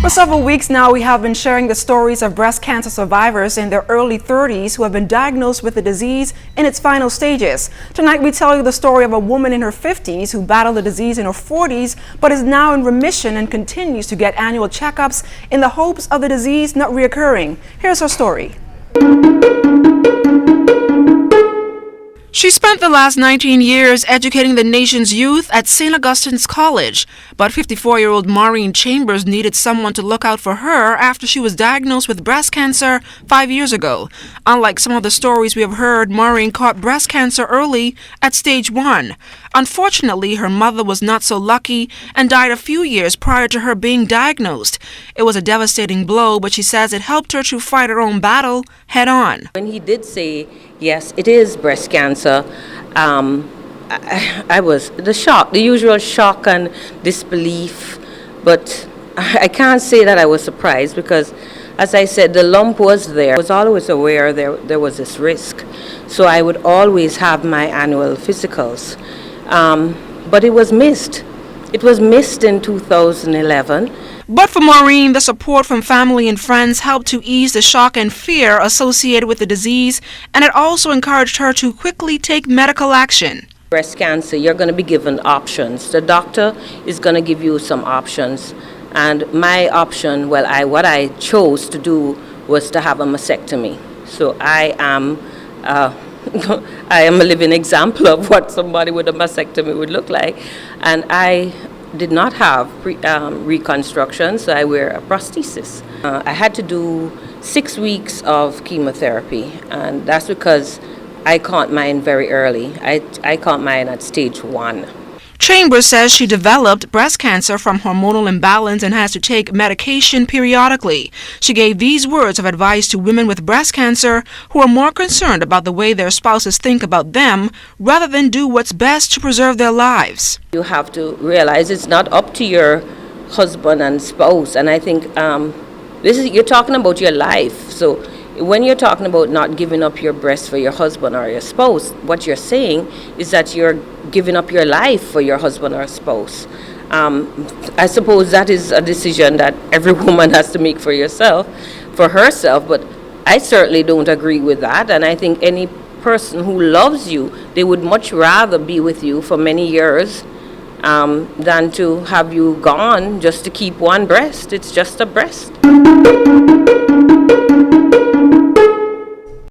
For several weeks now, we have been sharing the stories of breast cancer survivors in their early 30s who have been diagnosed with the disease in its final stages. Tonight, we tell you the story of a woman in her 50s who battled the disease in her 40s, but is now in remission and continues to get annual checkups in the hopes of the disease not reoccurring. Here's her story. She spent the last 19 years educating the nation's youth at St. Augustine's College, but 54-year-old Maureen needed someone to look out for her after she was diagnosed with breast cancer 5 years ago. Unlike some of the stories we have heard, Maureen caught breast cancer early at stage 1. Unfortunately, her mother was not so lucky and died a few years prior to her being diagnosed. It was a devastating blow, but she says it helped her to fight her own battle head on. When he did say, yes, it is breast cancer, I was the usual shock and disbelief, but I can't say that I was surprised because, as I said, the lump was there. I was always aware there was this risk, so I would always have my annual physicals, but it was missed. It was missed in 2011. But for Maureen, the support from family and friends helped to ease the shock and fear associated with the disease, and it also encouraged her to quickly take medical action. Breast cancer, you're going to be given options. The doctor is going to give you some options, and my option, what I chose to do was to have a mastectomy. So I am a living example of what somebody with a mastectomy would look like, and I did not have reconstruction, so I wear a prosthesis. I had to do 6 weeks of chemotherapy, and that's because I caught mine very early. I caught mine at stage 1. Chambers says she developed breast cancer from hormonal imbalance and has to take medication periodically. She gave these words of advice to women with breast cancer who are more concerned about the way their spouses think about them rather than do what's best to preserve their lives. You have to realize it's not up to your husband and spouse, and I think you're talking about your life. So when you're talking about not giving up your breast for your husband or your spouse, what you're saying is that you're giving up your life for your husband or spouse. I suppose that is a decision that every woman has to make for herself, but I certainly don't agree with that, and I think any person who loves you, they would much rather be with you for many years than to have you gone just to keep one breast. It's just a breast.